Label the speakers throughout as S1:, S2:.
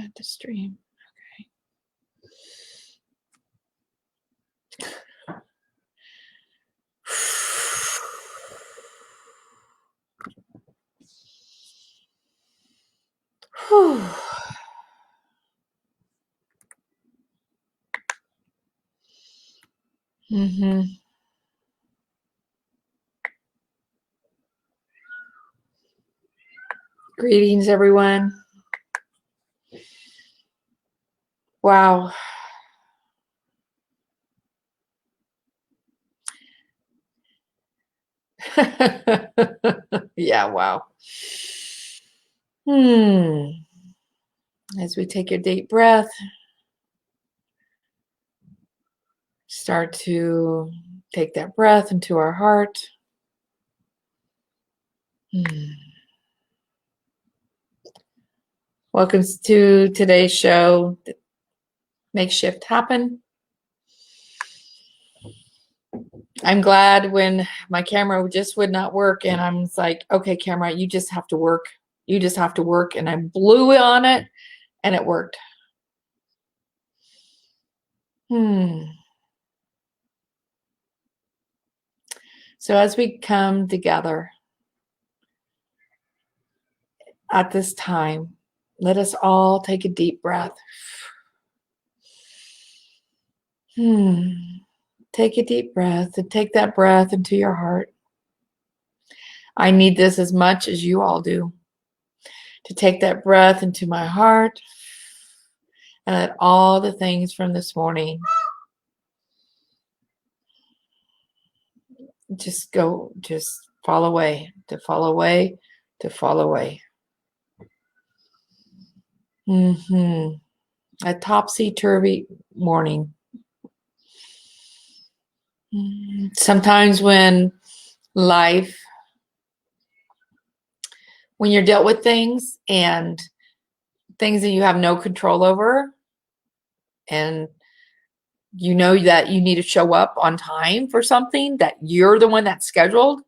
S1: At the stream. Okay. Mm-hmm. Greetings, everyone. Wow. Yeah, wow. As we take a deep breath, start to take that breath into our heart. Welcome to today's show, Make Shift Happen. I'm glad when my camera just would not work, and I'm like, okay, camera, you just have to work. You just have to work. And I blew on it, and it worked. So as we come together at this time, let us all take a deep breath. Take a deep breath and take that breath into your heart. I need this as much as you all do, to take that breath into my heart and let all the things from this morning just fall away, to fall away, to fall away. A topsy-turvy morning. Sometimes when you're dealt with things and things that you have no control over, and you know that you need to show up on time for something that you're the one that's scheduled,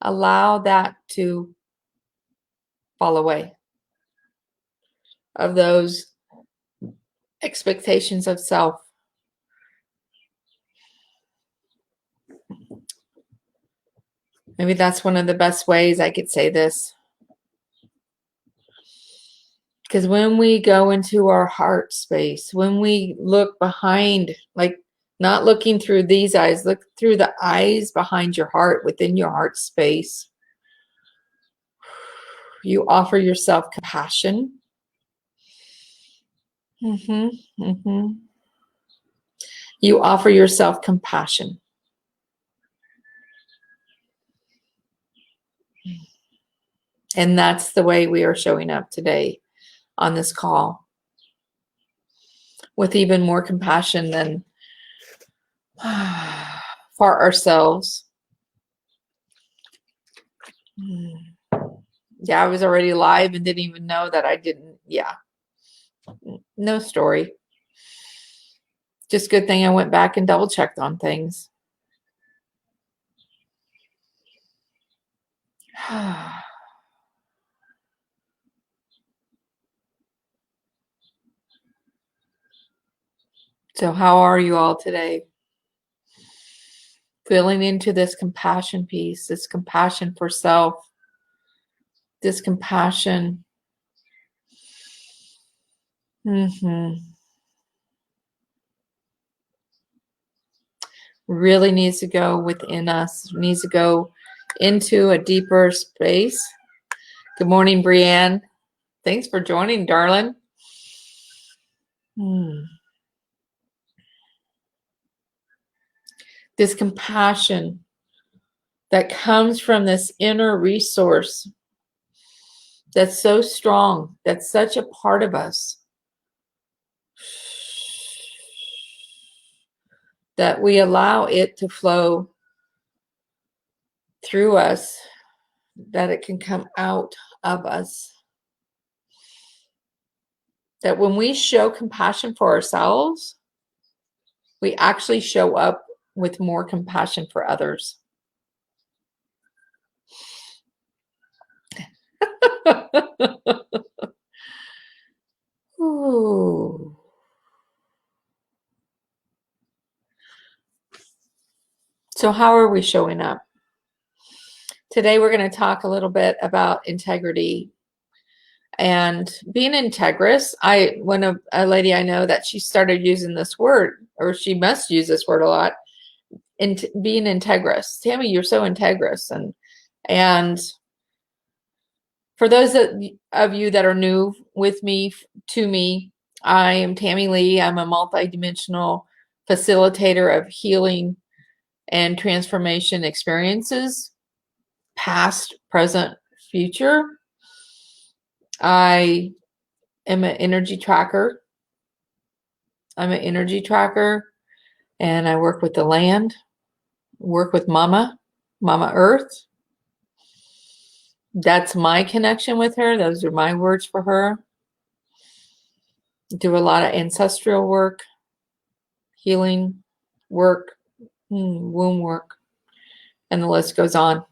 S1: allow that to fall away, of those expectations of self. Maybe that's one of the best ways I could say this. Because when we go into our heart space, when we look behind, like not looking through these eyes, look through the eyes behind your heart, within your heart space, you offer yourself compassion. You offer yourself compassion. And that's the way we are showing up today on this call, with even more compassion than for ourselves. Yeah, I was already live and didn't even know that I didn't. Yeah. No story. Just good thing I went back and double checked on things. So how are you all today? Feeling into this compassion piece, this compassion for self, this compassion. Really needs to go within us, needs to go into a deeper space. Good morning, Brianne. Thanks for joining, darling. This compassion that comes from this inner resource that's so strong, that's such a part of us, that we allow it to flow through us, that it can come out of us. That when we show compassion for ourselves, we actually show up with more compassion for others. Ooh. So how are we showing up? Today we're going to talk a little bit about integrity and being Integriss. When a lady I know that she started using this word, or she must use this word a lot, being Integriss. Tammy, you're so Integriss. And for those of you that are new with me, to me, I am Tammy Lee. I'm a multidimensional facilitator of healing and transformation experiences, past, present, future. I am an energy tracker. I'm an energy tracker, and I work with the land, work with Mama Earth. That's my connection with her. Those are my words for her. Do a lot of ancestral work, healing work, womb work, and the list goes on.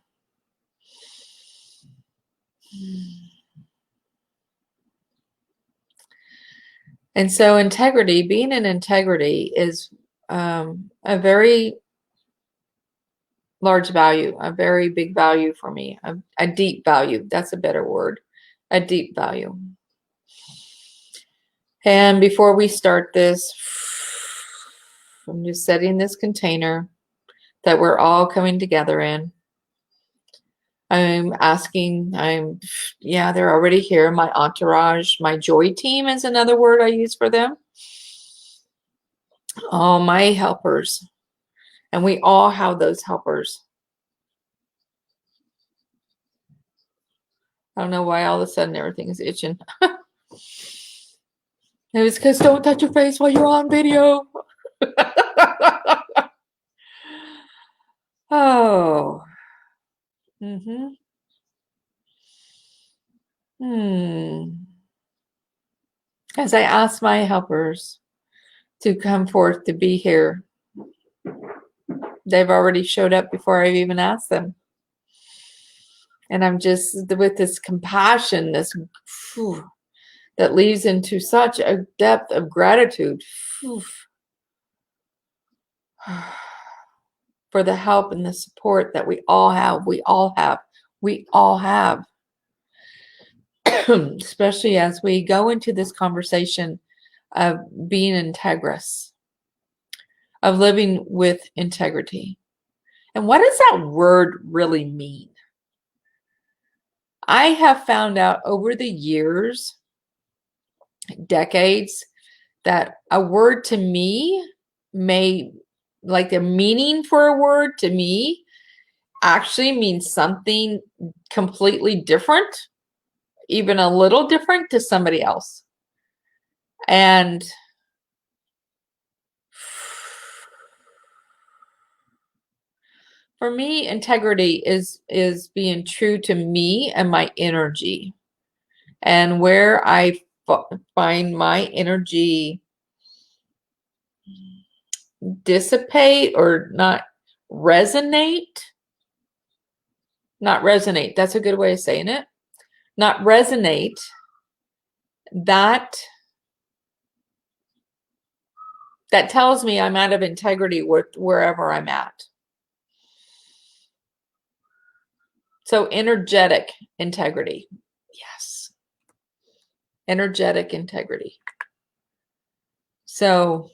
S1: And so integrity, being in integrity is a very large value, a very big value for me, a deep value. That's a better word, a deep value. And before we start this, I'm just setting this container that we're all coming together in. I'm asking, they're already here. My entourage, my joy team is another word I use for them. All my helpers. And we all have those helpers. I don't know why all of a sudden everything is itching. It was because don't touch your face while you're on video. Oh. As I ask my helpers to come forth to be here, they've already showed up before I've even asked them. And I'm just with this compassion, that leads into such a depth of gratitude for the help and the support that we all have. We all have. Especially as we go into this conversation of being Integriss, of living with integrity. And what does that word really mean? I have found out over the years, decades, that a word to me like the meaning for a word to me actually means something completely different, even a little different to somebody else. And for me, integrity is being true to me and my energy. And where I find my energy dissipate or not resonate, that's a good way of saying it, not resonate, that tells me I'm out of integrity wherever I'm at. So energetic integrity. Yes. Energetic integrity. So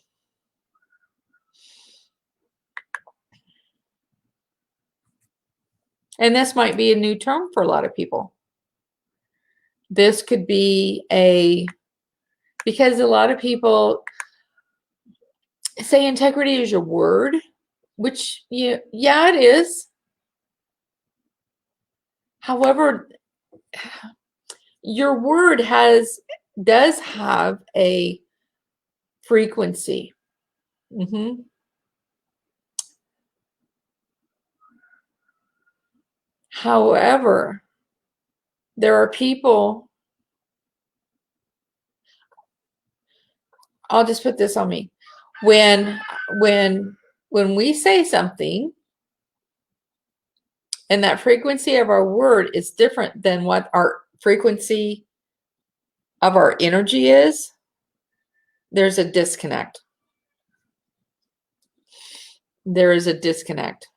S1: and this might be a new term for a lot of people. This could be because a lot of people say integrity is your word, which yeah, it is. However, your word does have a frequency. However, there are people, I'll just put this on me. When we say something and that frequency of our word is different than what our frequency of our energy is, there's a disconnect. There is a disconnect.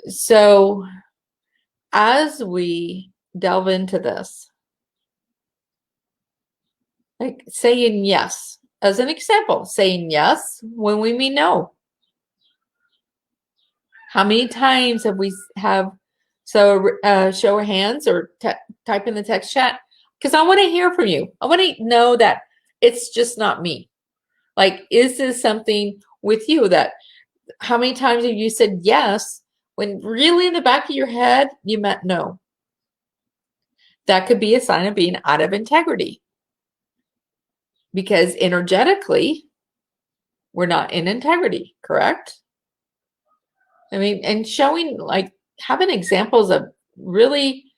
S1: So as we delve into this, like saying yes, as an example, saying yes when we mean no. How many times have we show of hands or type in the text chat? Because I want to hear from you. I want to know that it's just not me. Like, is this something with you that, how many times have you said yes when really in the back of your head you meant no? That could be a sign of being out of integrity, because energetically we're not in integrity, correct? I mean, and showing, like, having examples of really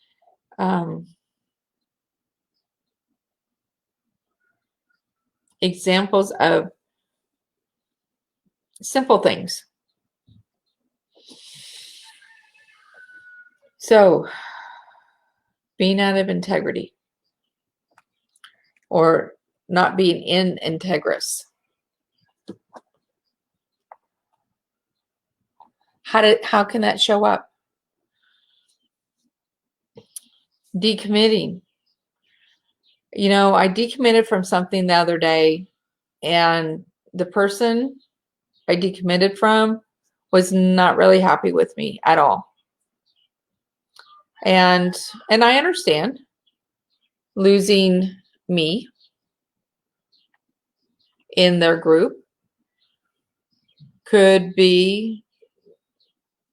S1: examples of simple things. So being out of integrity, or not being in Integriss. How can that show up? Decommitting. You know, I decommitted from something the other day, and the person I decommitted from was not really happy with me at all. And I understand losing me in their group could be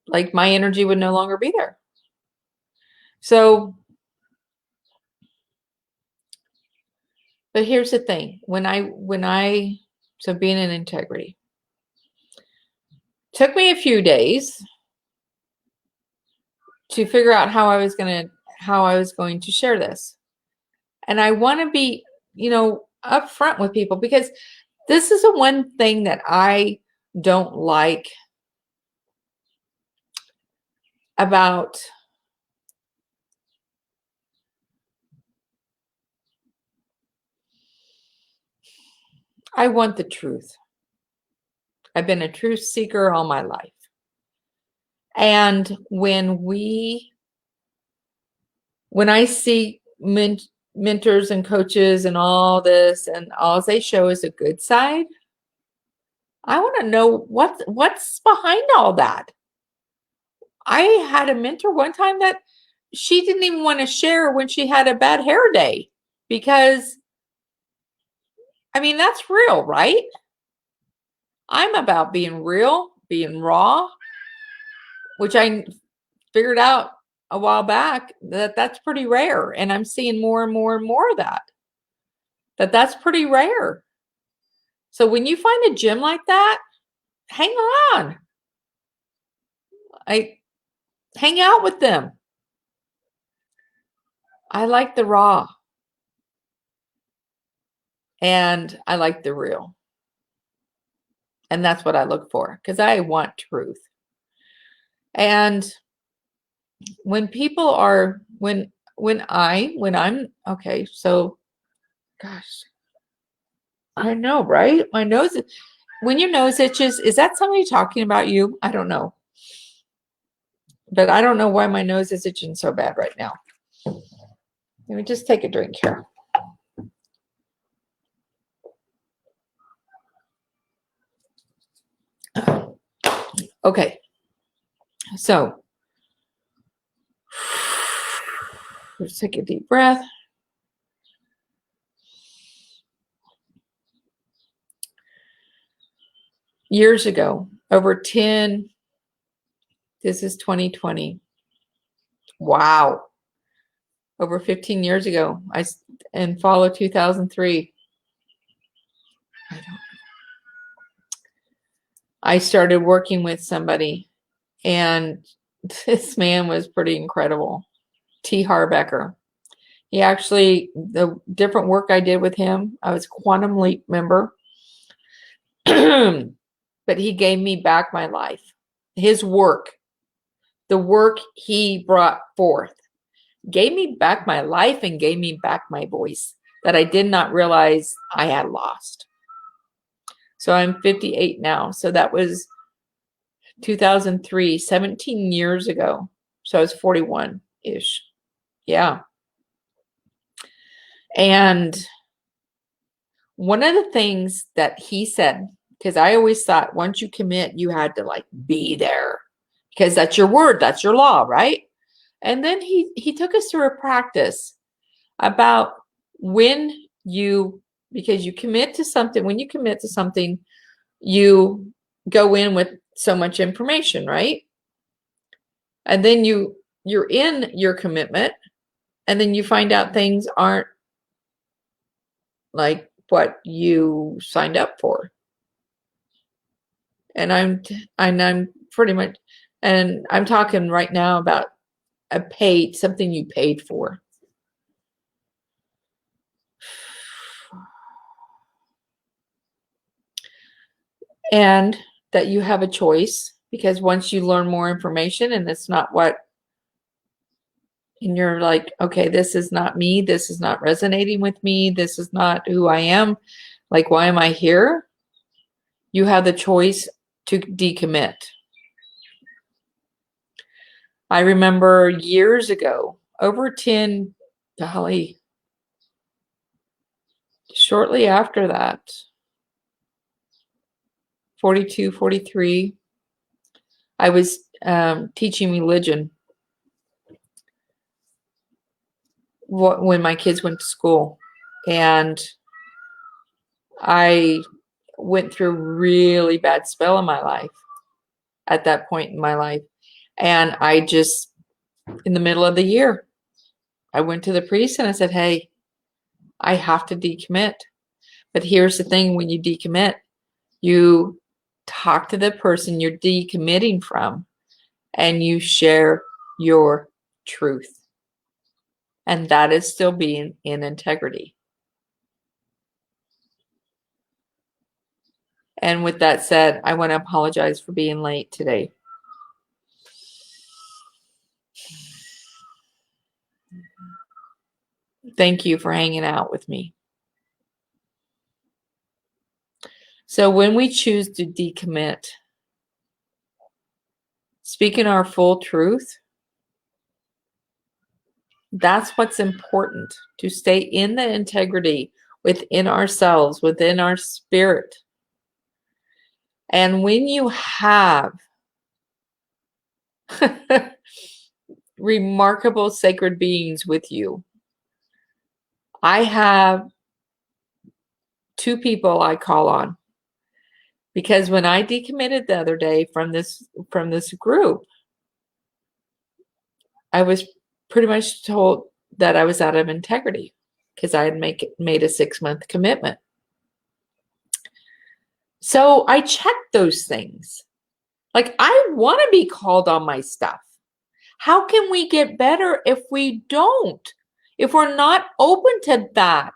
S1: like my energy would no longer be there. So, but here's the thing, so being in integrity took me a few days to figure out how I was going to share this. And I want to be, upfront with people, because this is the one thing that I don't like about I want the truth. I've been a truth seeker all my life. And when I see mentors and coaches and all this, and all they show is a good side, I want to know what's behind all that. I had a mentor one time that she didn't even want to share when she had a bad hair day, because, I mean, that's real, right? I'm about being real, being raw, which I figured out a while back that that's pretty rare. And I'm seeing more and more and more of that that's pretty rare. So when you find a gym like that, hang on. I hang out with them. I like the raw. And I like the real. And that's what I look for, because I want truth. And when people are, when I'm, okay, so, gosh, I know, right? My nose, when your nose itches, is that somebody talking about you? I don't know. But I don't know why my nose is itching so bad right now. Let me just take a drink here. Okay. So, let's take a deep breath. Years ago, over 10, this is 2020. Wow. Over 15 years ago, in fall of 2003, I started working with somebody, and this man was pretty incredible. T. Harbecker. He actually, the different work I did with him, I was a Quantum Leap member, but he gave me back my life. His work the work he brought forth, gave me back my life and gave me back my voice that I did not realize I had lost. So I'm 58 now. So that was 2003, 17 years ago. So I was 41-ish. Yeah. And one of the things that he said, because I always thought once you commit, you had to like be there because that's your word, that's your law, right? And then he took us through a practice about when you, because you commit to something, when you commit to something, you go in with so much information, right? And then you're in your commitment, and then you find out things aren't like what you signed up for. And I'm pretty much, and I'm talking right now about something you paid for. And that you have a choice, because once you learn more information and it's not what, and you're like, okay, this is not me, this is not resonating with me, this is not who I am, like, why am I here? You have the choice to decommit. I remember years ago, over 10, golly, shortly after that, 42, 43, I was teaching religion when my kids went to school. And I went through a really bad spell in my life at that point in my life. And I just, in the middle of the year, I went to the priest and I said, hey, I have to decommit. But here's the thing, when you decommit, you talk to the person you're decommitting from and you share your truth. And that is still being in integrity. And with that said, I want to apologize for being late today. Thank you for hanging out with me. So when we choose to decommit, speaking our full truth, that's what's important, to stay in the integrity within ourselves, within our spirit. And when you have remarkable sacred beings with you, I have 2 people I call on, because when I decommitted the other day from this group, I was pretty much told that I was out of integrity because I had made a 6-month commitment. So I checked those things. Like, I want to be called on my stuff. How can we get better if we don't? If we're not open to that?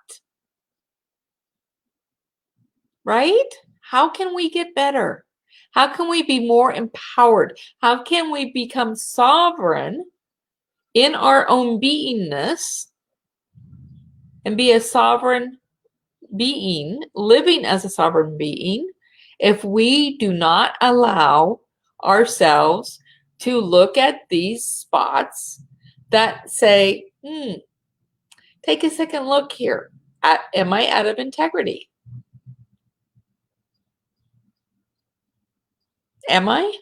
S1: Right? How can we get better? How can we be more empowered? How can we become sovereign in our own beingness and be a sovereign being, living as a sovereign being, if we do not allow ourselves to look at these spots that say, take a second look here. Am I out of integrity? Am I?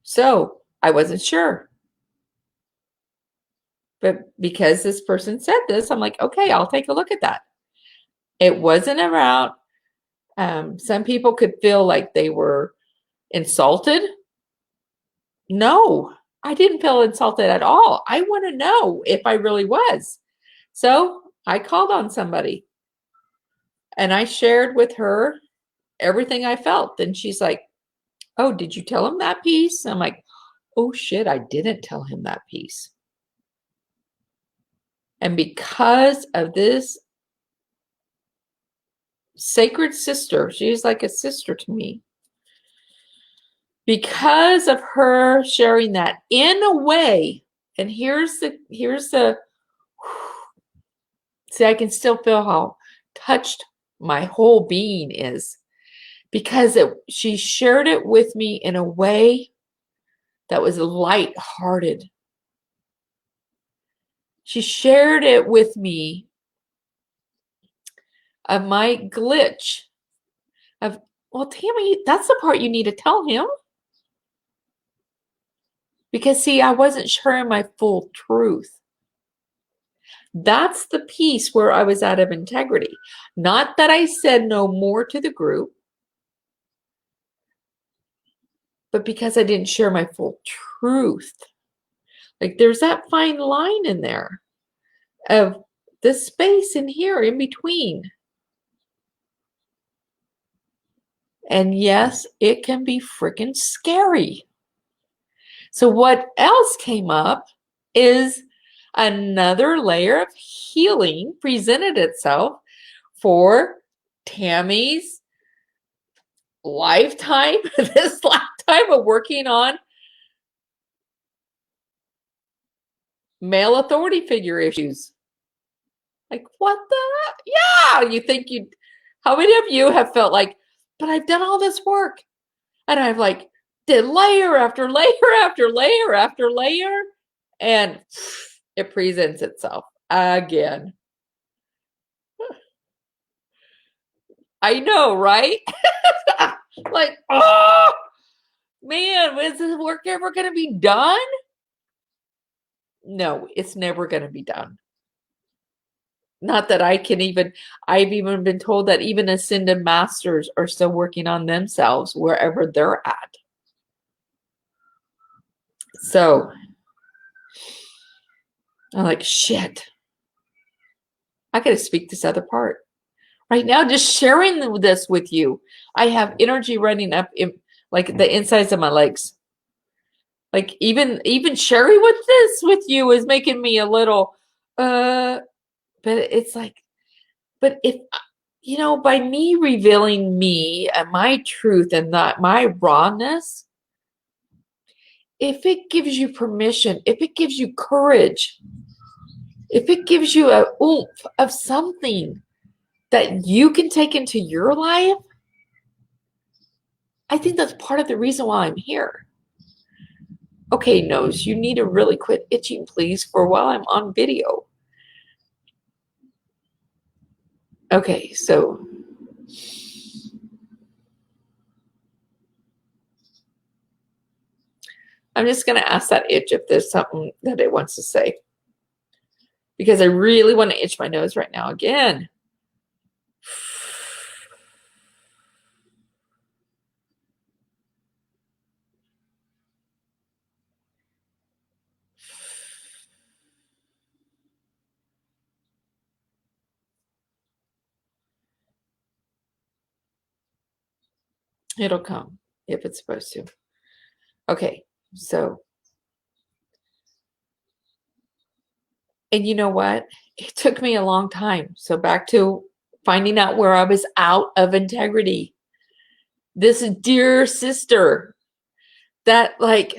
S1: So I wasn't sure. But because this person said this, I'm like, okay, I'll take a look at that. It wasn't about, some people could feel like they were insulted. No, I didn't feel insulted at all. I want to know if I really was. So I called on somebody and I shared with her everything I felt. And she's like, oh, did you tell him that piece? I'm like, oh shit, I didn't tell him that piece. And because of this sacred sister, she's like a sister to me, because of her sharing that in a way, and here's the see, I can still feel how touched my whole being is, because she shared it with me in a way that was light-hearted. She shared it with me of my glitch of, well, Tammy, that's the part you need to tell him. Because, see, I wasn't sharing my full truth. That's the piece where I was out of integrity. Not that I said no more to the group, but because I didn't share my full truth. Like, there's that fine line in there of the space in here in between. And yes, it can be freaking scary. So what else came up is another layer of healing presented itself for Tammy's lifetime, this lifetime of working on male authority figure issues. Like, what the? Yeah, you think you, how many of you have felt like, but I've done all this work and I've like did layer after layer after layer after layer, and it presents itself again. I know, right? Like, oh man, is this work ever going to be done? No, it's never going to be done. Not that I can even, I've even been told that even ascended masters are still working on themselves wherever they're at. So I'm like, shit, I got to speak this other part. Right now, just sharing this with you, I have energy running up in like the insides of my legs. Like even sharing with you is making me a little, but it's like, but if, you know, by me revealing me and my truth and not my rawness, if it gives you permission, if it gives you courage, if it gives you a oomph of something that you can take into your life, I think that's part of the reason why I'm here. Okay, nose, you need to really quit itching, please, for while I'm on video. Okay, so I'm just going to ask that itch if there's something that it wants to say. Because I really want to itch my nose right now again. It'll come if it's supposed to. Okay, so. And you know what? It took me a long time. So back to finding out where I was out of integrity. This dear sister that like,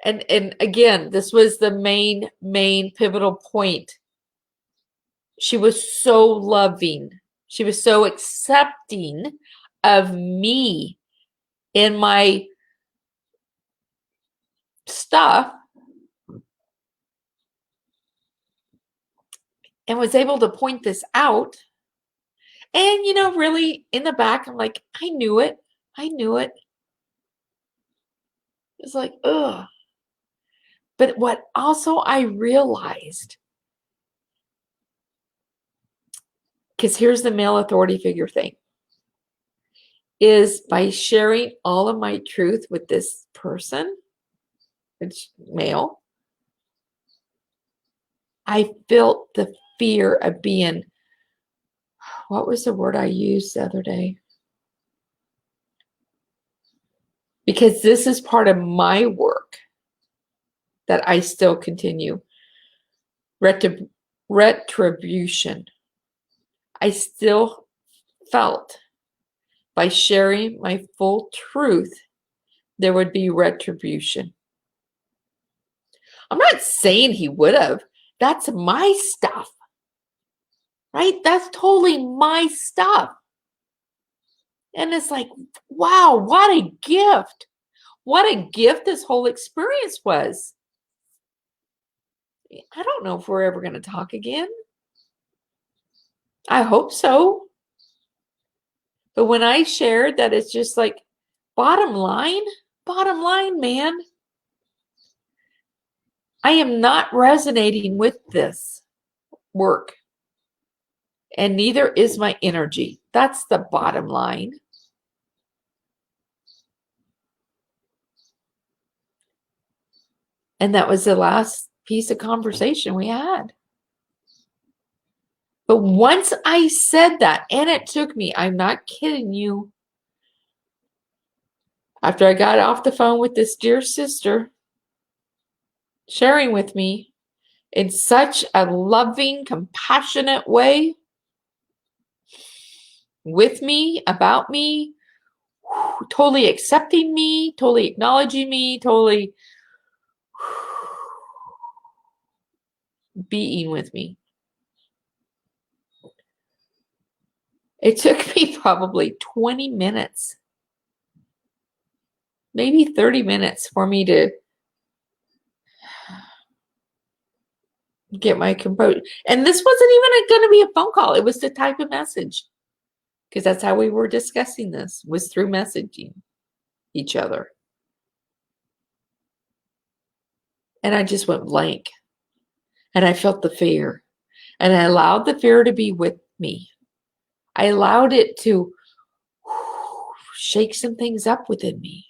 S1: and again, this was the main pivotal point. She was so loving. She was so accepting of me in my stuff, and was able to point this out. And, you know, really in the back, I'm like, I knew it. I knew it. It's like, ugh. But what also I realized, because here's the male authority figure thing, is by sharing all of my truth with this person, it's male, I felt the fear of being, what was the word I used the other day? Because this is part of my work that I still continue. Retribution. I still felt by sharing my full truth there would be retribution. I'm not saying he would have. That's my stuff, right? That's totally my stuff. And it's like, wow, what a gift. What a gift this whole experience was. I don't know if we're ever going to talk again. I hope so. But when I shared that, it's just like, bottom line, man, I am not resonating with this work. And neither is my energy. That's the bottom line. And that was the last piece of conversation we had. But once I said that, and it took me, I'm not kidding you, after I got off the phone with this dear sister, sharing with me in such a loving, compassionate way, with me, about me, totally accepting me, totally acknowledging me, totally being with me. It took me probably 20 minutes, maybe 30 minutes for me to get my composure. And this wasn't even going to be a phone call. It was to type a message, because that's how we were discussing this, was through messaging each other. And I just went blank. And I felt the fear. And I allowed the fear to be with me. I allowed it to shake some things up within me.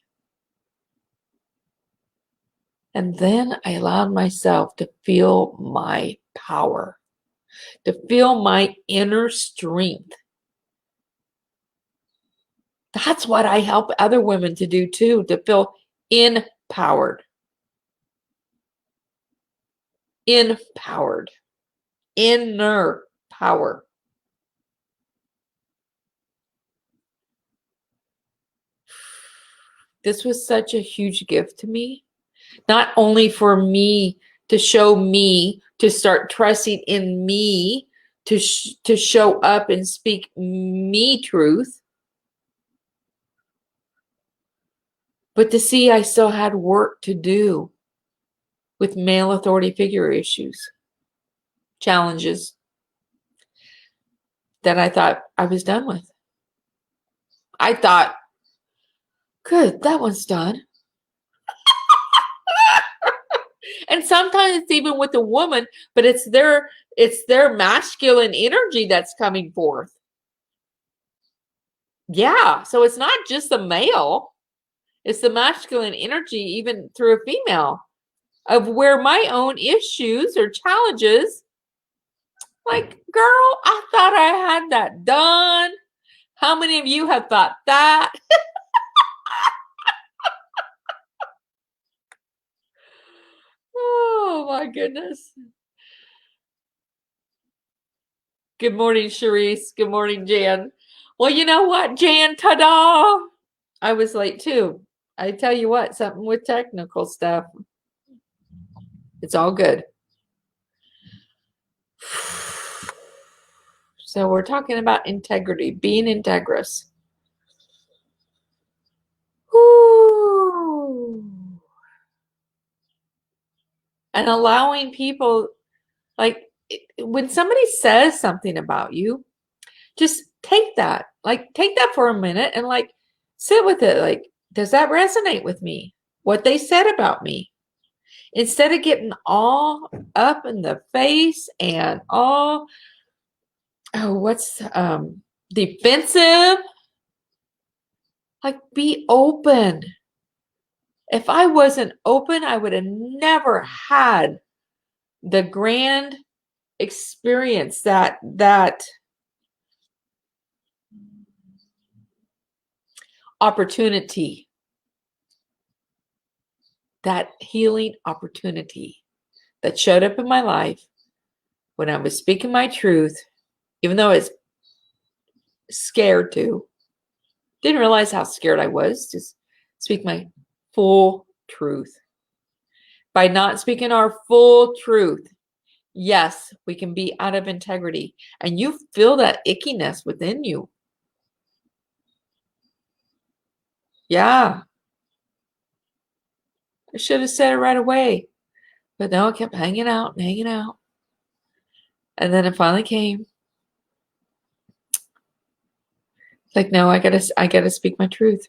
S1: And then I allowed myself to feel my power, to feel my inner strength. That's what I help other women to do too, to feel empowered. Empowered. Inner power. This was such a huge gift to me. Not only for me to show me, to start trusting in me, to show up and speak me truth, but to see I still had work to do with male authority figure issues, challenges that I thought I was done with. I thought, good, that one's done. And sometimes it's even with a woman, but it's their masculine energy that's coming forth. Yeah, so it's not just the male, it's the masculine energy, even through a female, of where my own issues or challenges, like, girl, I thought I had that done. How many of you have thought that? Oh my goodness. Good morning, Sharice. Good morning, Jan. Well, you know what, Jan? Ta-da! I was late too. I tell you what, something with technical stuff. It's all good. So we're talking about integrity, being Integriss. Woo. And allowing people, like, when somebody says something about you, just take that. Like, take that for a minute and, like, sit with it. Like, does that resonate with me? What they said about me? Instead of getting all up in the face and all, defensive, like, be open. If I wasn't open, I would have never had the grand experience, that opportunity, that healing opportunity that showed up in my life when I was speaking my truth, even though I was scared to. Didn't realize how scared I was to speak my full truth. By not speaking our full truth, yes, we can be out of integrity. And you feel that ickiness within you. Yeah. I should have said it right away. But no, it kept hanging out and hanging out. And then it finally came. Like, no, I gotta speak my truth.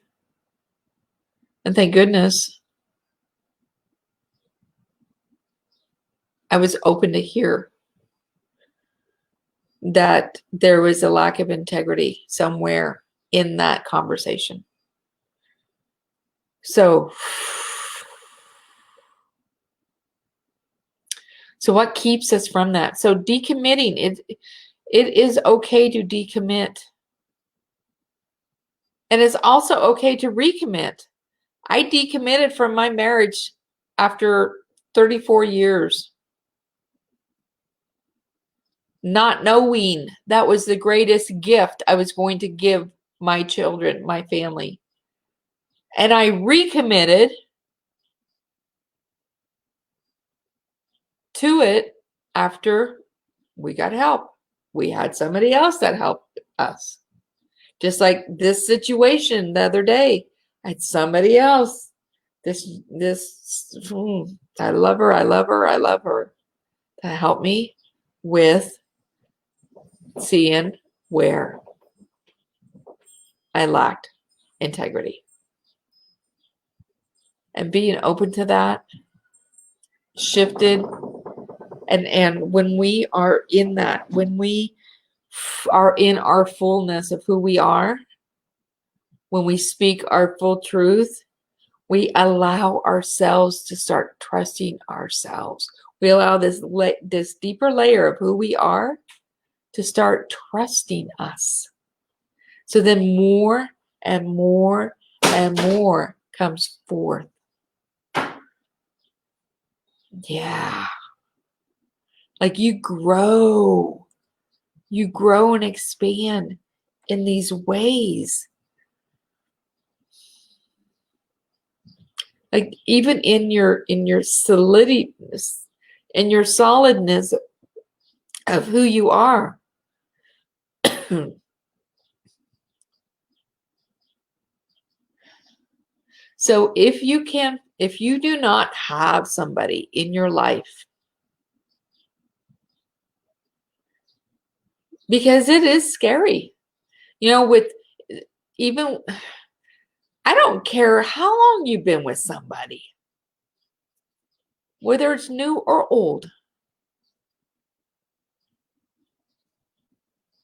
S1: And thank goodness I was open to hear that there was a lack of integrity somewhere in that conversation. So what keeps us from that? So decommitting, it is okay to decommit. And it's also okay to recommit. I decommitted from my marriage after 34 years. Not knowing that was the greatest gift I was going to give my children, my family. And I recommitted to it after we got help. We had somebody else that helped us. Just like this situation the other day, I had somebody else. I love her to help me with seeing where I lacked integrity. And being open to that shifted. And when we are in that, when we are in our fullness of who we are, when we speak our full truth, we allow ourselves to start trusting ourselves. We allow this deeper layer of who we are to start trusting us. So then more and more and more comes forth. Yeah. Like you grow and expand in these ways. Like even in your solidness, in your solidness of who you are. So if you do not have somebody in your life, because it is scary, with even, I don't care how long you've been with somebody, whether it's new or old.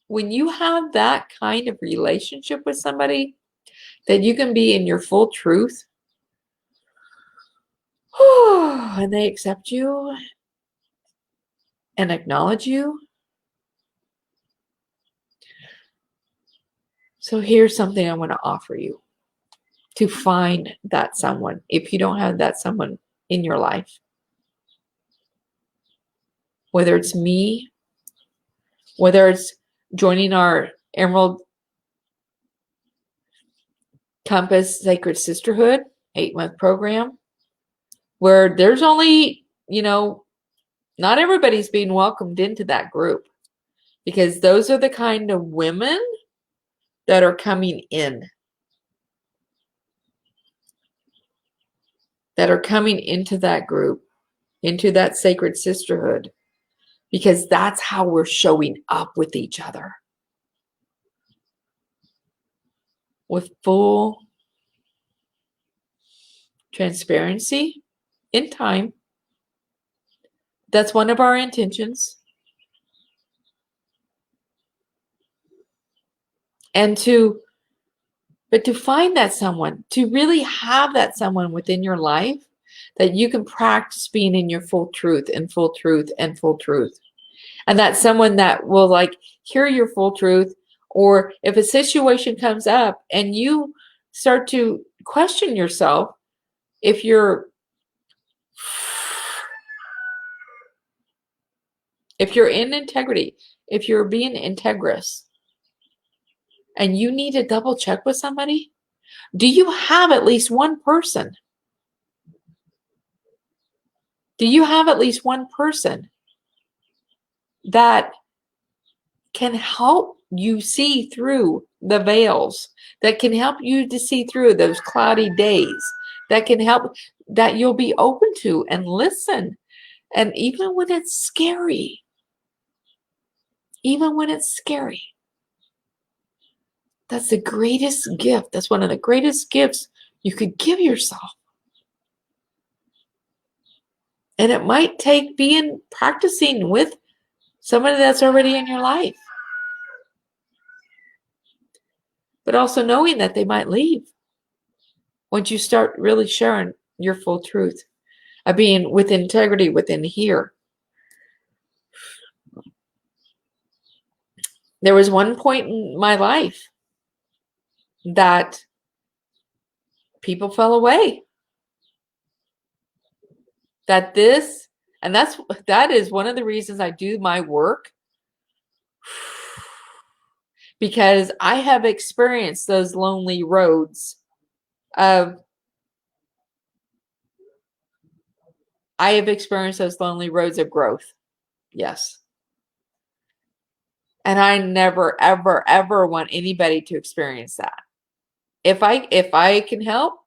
S1: When you have that kind of relationship with somebody that you can be in your full truth, and they accept you and acknowledge you. So here's something I want to offer you to find that someone. If you don't have that someone in your life, whether it's me, whether it's joining our Emerald Compass Sacred Sisterhood 8-month program, where there's only, not everybody's being welcomed into that group, because those are the kind of women that are coming in, that are coming into that group, into that sacred sisterhood, because that's how we're showing up with each other. With full transparency in time. That's one of our intentions. And to find that someone, to really have that someone within your life that you can practice being in your full truth and full truth and full truth. And that's someone that will hear your full truth. Or if a situation comes up and you start to question yourself, if you're in integrity, if you're being Integriss, and you need to double check with somebody, do you have at least one person Do you have at least one person that can help you see through the veils, that can help you to see through those cloudy days, that can help, that you'll be open to and listen? And even when it's scary, that's the greatest gift. That's one of the greatest gifts you could give yourself. And it might take practicing with somebody that's already in your life, but also knowing that they might leave once you start really sharing your full truth of being with integrity within here. There was one point in my life that people fell away. That is one of the reasons I do my work, because I have experienced those lonely roads of growth. Yes. And I never, ever, ever want anybody to experience that. If I can help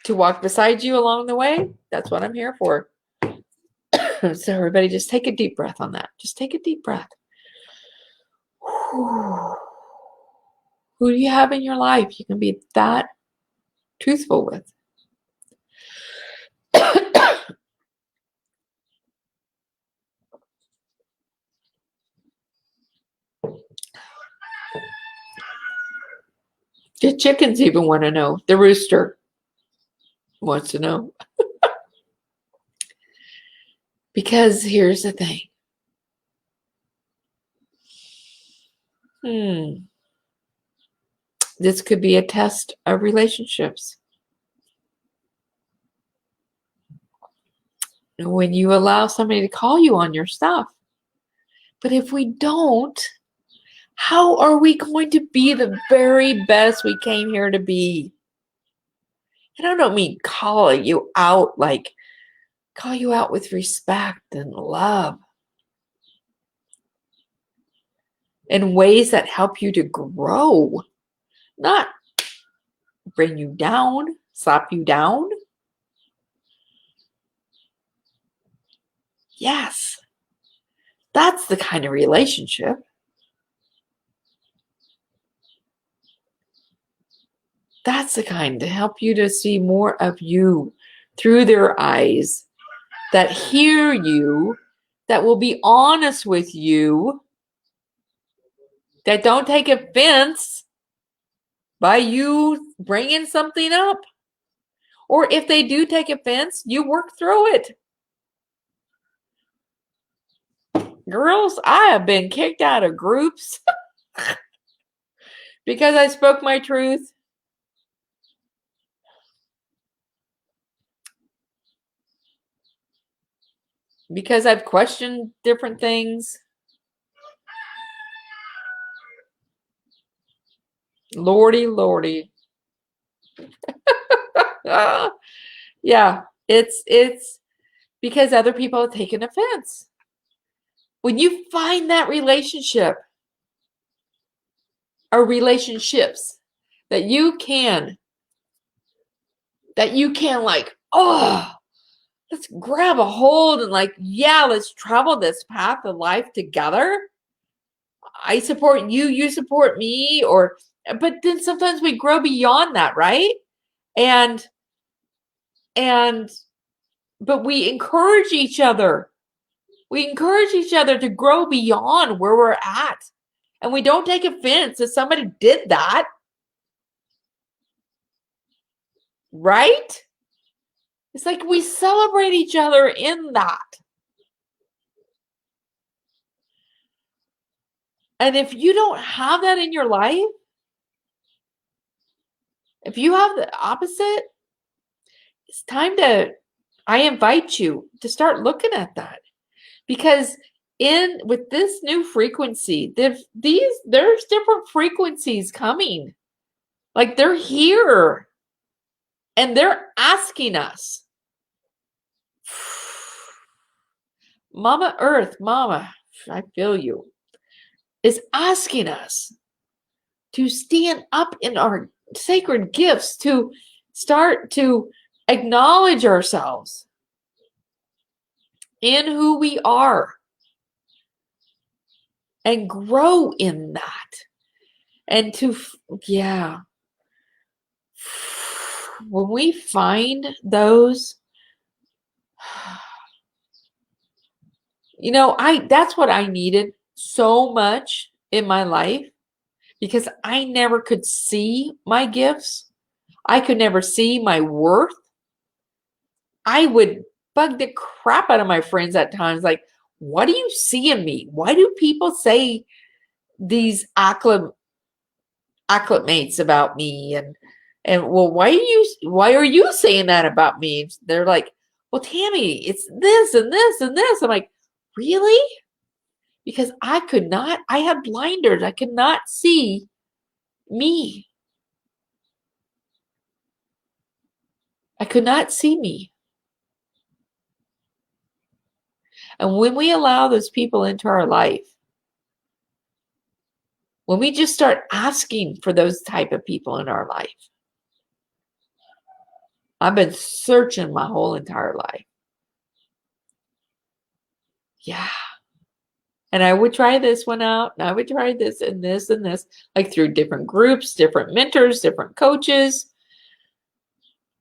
S1: to walk beside you along the way, that's what I'm here for. So everybody just take a deep breath on that. Just take a deep breath. Who do you have in your life you can be that truthful with? The chickens even want to know. The rooster wants to know. Because here's the thing. This could be a test of relationships. When you allow somebody to call you on your stuff. But if we don't, how are we going to be the very best we came here to be? And I don't mean call you out with respect and love. In ways that help you to grow. Not bring you down, slap you down. Yes. That's the kind of relationship. That's the kind to help you to see more of you through their eyes, that hear you, that will be honest with you, that don't take offense by you bringing something up. Or if they do take offense, you work through it. Girls, I have been kicked out of groups because I spoke my truth. Because I've questioned different things. Lordy, Lordy. Yeah, it's because other people have taken offense. When you find that relationship or relationships that you can like, let's grab a hold and let's travel this path of life together. I support you, you support me, but then sometimes we grow beyond that, right? But we encourage each other. We encourage each other to grow beyond where we're at. And we don't take offense if somebody did that. Right? It's like we celebrate each other in that. And if you don't have that in your life, if you have the opposite, it's time I invite you to start looking at that. Because with this new frequency, there's different frequencies coming. Like they're here. And they're asking us, Mama Earth, Mama, I feel you, is asking us to stand up in our sacred gifts, to start to acknowledge ourselves in who we are and grow in that. And to, yeah, when we find those, you know, that's what I needed so much in my life, because I never could see my gifts. I could never see my worth. I would bug the crap out of my friends at times. Like, what do you see in me? Why do people say these acclimates about me? And well, why are you saying that about me? They're like, well, Tammy, it's this and this and this. I'm like, really? Because I had blinders. I could not see me. I could not see me. And when we allow those people into our life, when we just start asking for those type of people in our life, I've been searching my whole entire life. Yeah. And I would try this one out, and I would try this and this and this, like through different groups, different mentors, different coaches.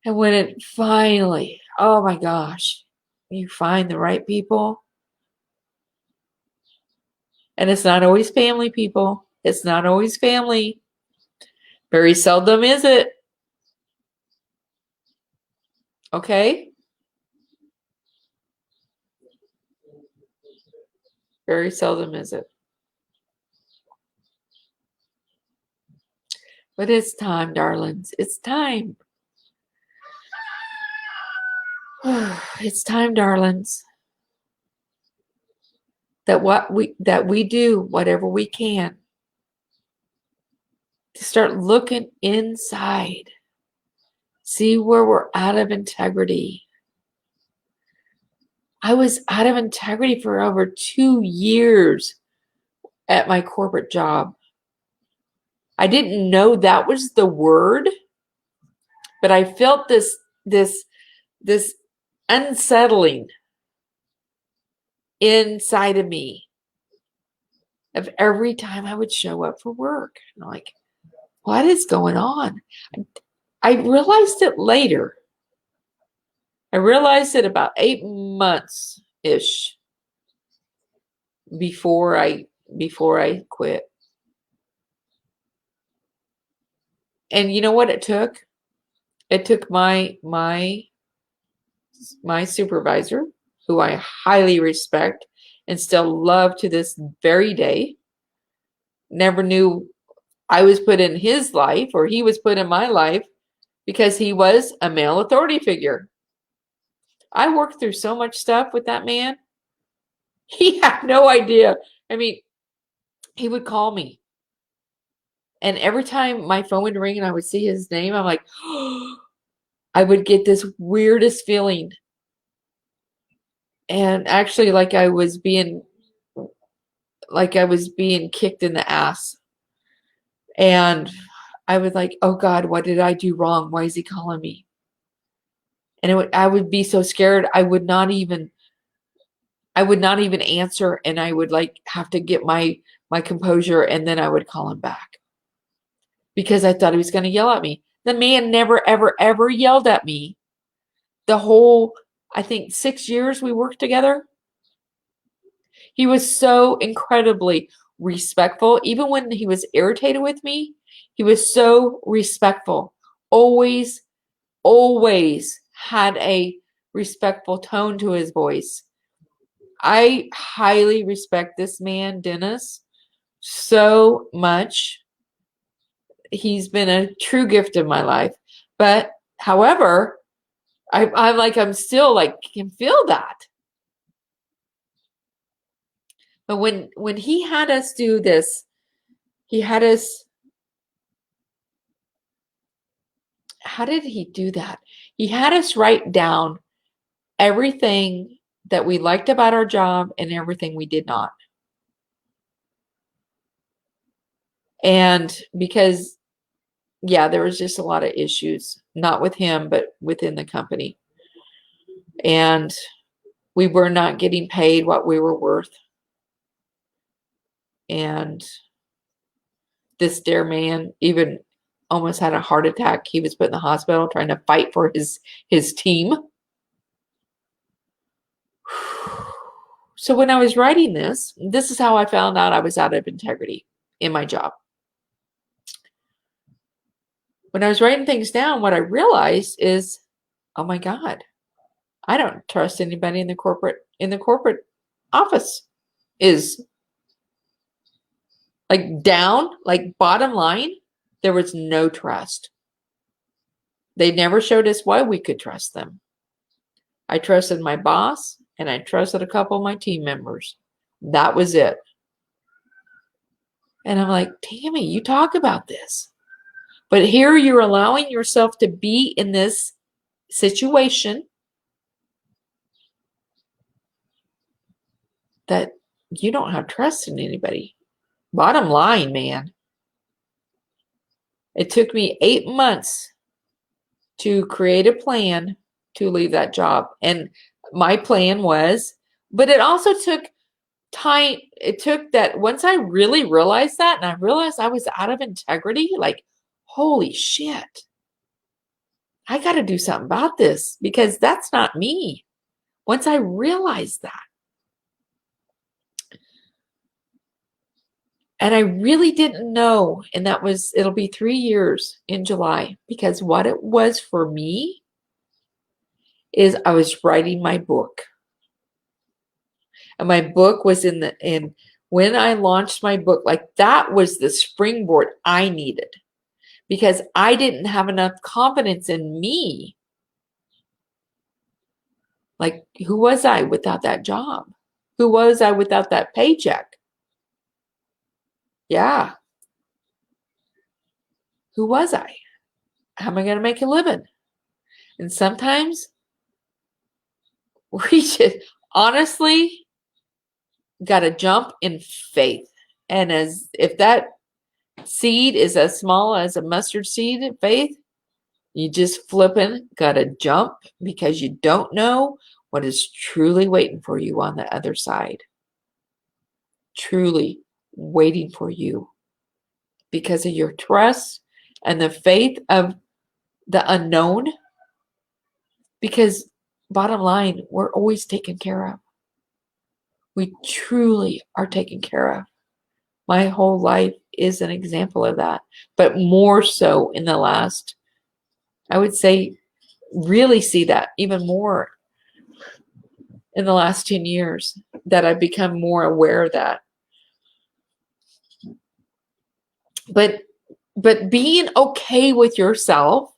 S1: And when it finally, oh my gosh, you find the right people. And it's not always family, people. It's not always family. Very seldom is it. Okay? Very seldom is it. But it's time, darlings. It's time. It's time, darlings, that we do whatever we can to start looking inside. See where we're out of integrity. I was out of integrity for over 2 years at my corporate job. I didn't know that was the word, but I felt this unsettling inside of me of every time I would show up for work. And I'm like, what is going on? I realized it later. I realized it about 8 months-ish before I quit. And you know what it took? It took my supervisor, who I highly respect and still love to this very day. Never knew I was put in his life, or he was put in my life, because he was a male authority figure. I worked through so much stuff with that man. He had no idea. I mean, he would call me, and every time my phone would ring and I would see his name, I'm like, oh, I would get this weirdest feeling. And actually, like I was being kicked in the ass. And I was like, oh God, what did I do wrong? Why is he calling me? And I would be so scared. I would not even answer, and I would like have to get my composure, and then I would call him back, because I thought he was going to yell at me. The man never, ever, ever yelled at me. The whole, I think, 6 years we worked together. He was so incredibly respectful. Even when he was irritated with me, he was so respectful. Always, always had a respectful tone to his voice. I highly respect this man, Dennis, so much. He's been a true gift in my life. But however, I'm still like, can feel that. But when he had us do this, he had us how did he do that? He had us write down everything that we liked about our job and everything we did not. And because, yeah, there was just a lot of issues, not with him, but within the company. And we were not getting paid what we were worth. And this dear man even almost had a heart attack. He was put in the hospital trying to fight for his team. So when I was writing this is how I found out I was out of integrity in my job. When I was writing things down, what I realized is, oh my God, I don't trust anybody in the corporate office. Is like down, like bottom line, there was no trust. They never showed us why we could trust them. I trusted my boss and I trusted a couple of my team members. That was it. And I'm like, Tammy, you talk about this. But here you're allowing yourself to be in this situation that you don't have trust in anybody. Bottom line, man. It took me 8 months to create a plan to leave that job. And my plan was, but it also took time. It took that once I really realized that, and I realized I was out of integrity, like, holy shit. I got to do something about this because that's not me. Once I realized that. And I really didn't know. And it'll be 3 years in July, because what it was for me is I was writing my book. And my book was when I launched my book, like that was the springboard I needed, because I didn't have enough confidence in me. Like, who was I without that job? Who was I without that paycheck? Yeah. Who was I? How am I going to make a living? And sometimes we just honestly got to jump in faith. And as if that seed is as small as a mustard seed in faith, you just flipping got to jump, because you don't know what is truly waiting for you on the other side. Truly waiting for you because of your trust and the faith of the unknown. Because bottom line, we're always taken care of. We truly are taken care of. My whole life is an example of that, but more so in the last, I would say, really see that even more in the last 10 years, that I've become more aware of that. But being okay with yourself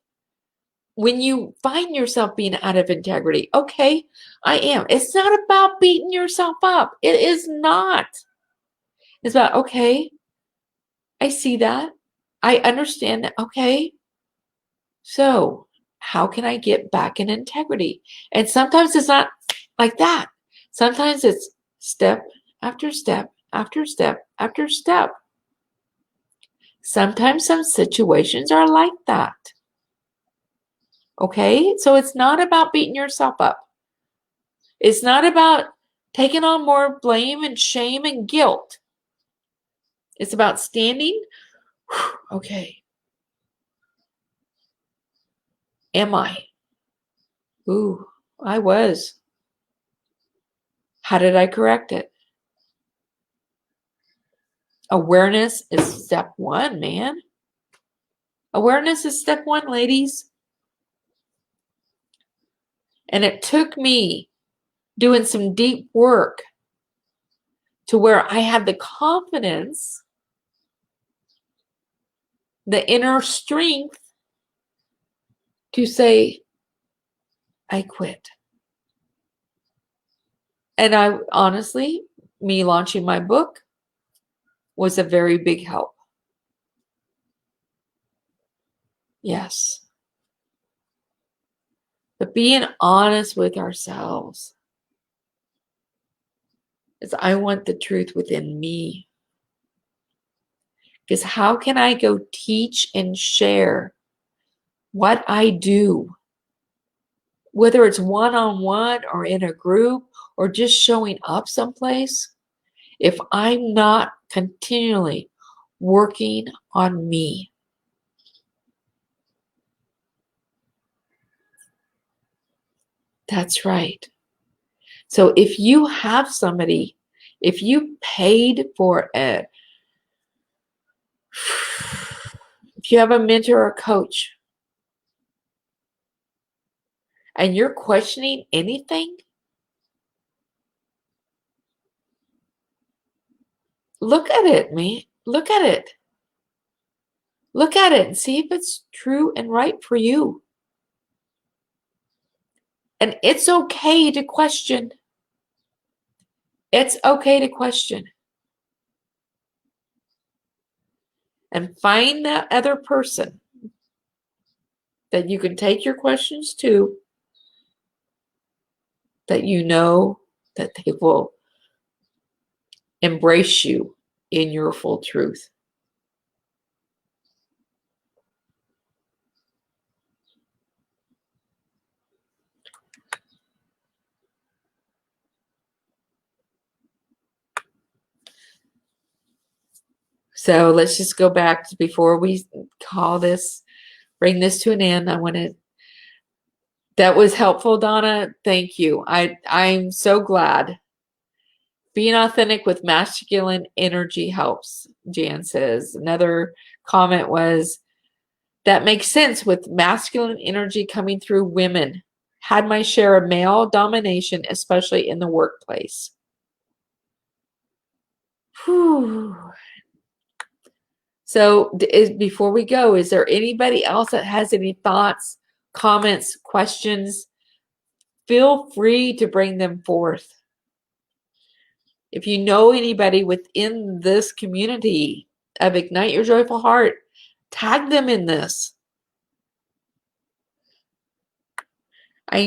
S1: when you find yourself being out of integrity, okay, I am. It's not about beating yourself up. It is not. It's about, okay, I see that. I understand that. Okay. So how can I get back in integrity? And sometimes it's not like that. Sometimes it's step after step after step after step. Sometimes some situations are like that. Okay? So it's not about beating yourself up. It's not about taking on more blame and shame and guilt. It's about standing. Okay. Am I? Ooh, I was. How did I correct it? Awareness is step one, man. Awareness is step one, ladies. And it took me doing some deep work to where I had the confidence, the inner strength to say, I quit. And I honestly, me launching my book was a very big help. Yes. But being honest with ourselves is I want the truth within me. Because how can I go teach and share what I do, whether it's one-on-one or in a group or just showing up someplace, if I'm not continually working on me? That's right. So if you have somebody, if you paid for it, if you have a mentor or coach and you're questioning anything, look at it, man. Look at it. Look at it and see if it's true and right for you. And it's okay to question. It's okay to question. And find that other person that you can take your questions to, that you know that they will embrace you in your full truth. So let's just go back to before we call this, bring this to an end. I want to, that was helpful, Donna. Thank you. I'm so glad. Being authentic with masculine energy helps, Jan says. Another comment was, that makes sense with masculine energy coming through women. Had my share of male domination, especially in the workplace. Whew. So before we go, is there anybody else that has any thoughts, comments, questions? Feel free to bring them forth. If you know anybody within this community of Ignite Your Joyful Heart, tag them in this. I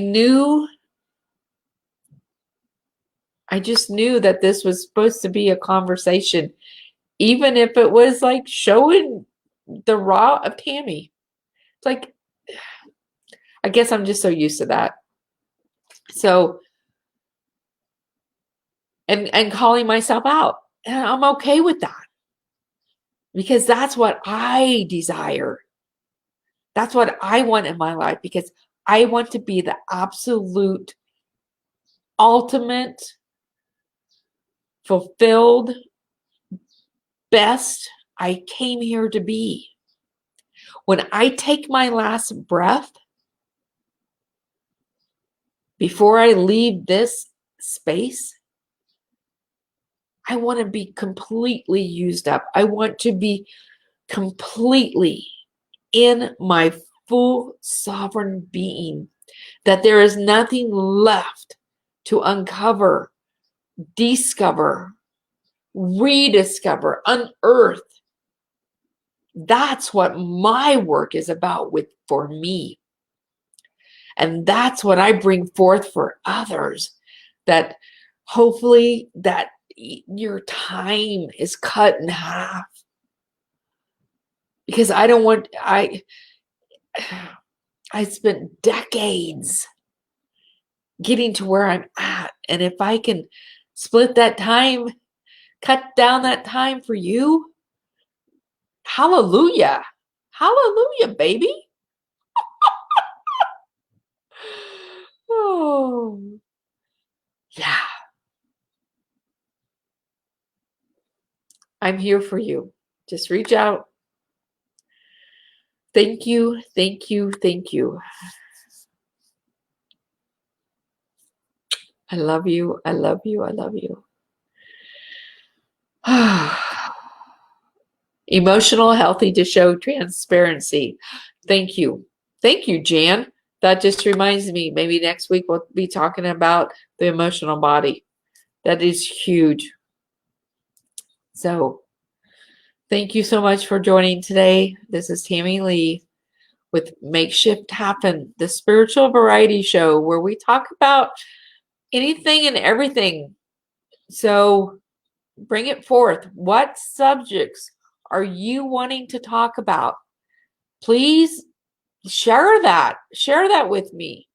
S1: just knew that this was supposed to be a conversation, even if it was like showing the raw of Tammy. It's like, I guess I'm just so used to that. So, and calling myself out. And I'm okay with that. Because that's what I desire. That's what I want in my life. Because I want to be the absolute, ultimate, fulfilled, best I came here to be. When I take my last breath, before I leave this space, I want to be completely used up. I want to be completely in my full sovereign being, that there is nothing left to uncover, discover, rediscover, unearth. That's what my work is about for me. And that's what I bring forth for others, that hopefully that your time is cut in half. Because I don't want, I spent decades getting to where I'm at. And if I can split that time, cut down that time for you, hallelujah. Hallelujah, baby. Oh, yeah. I'm here for you. Just reach out. Thank you, thank you, thank you. I love you, I love you, I love you. Emotional, healthy to show transparency. Thank you. Thank you, Jan. That just reminds me, maybe next week we'll be talking about the emotional body. That is huge. So thank you so much for joining today. This is Tammy Lee with Makeshift Happen, the spiritual variety show where we talk about anything and everything. So bring it forth. What subjects are you wanting to talk about? Please share that. Share that with me.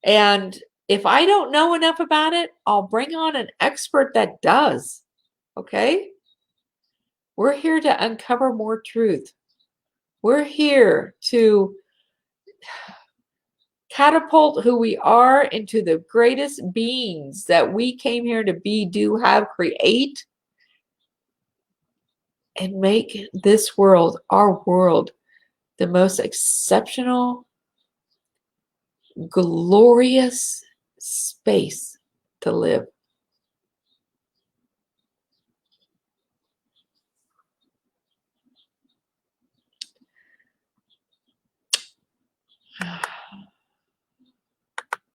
S1: And if I don't know enough about it, I'll bring on an expert that does. Okay? We're here to uncover more truth. We're here to catapult who we are into the greatest beings that we came here to be, do, have, create, and make this world, our world, the most exceptional, glorious space to live.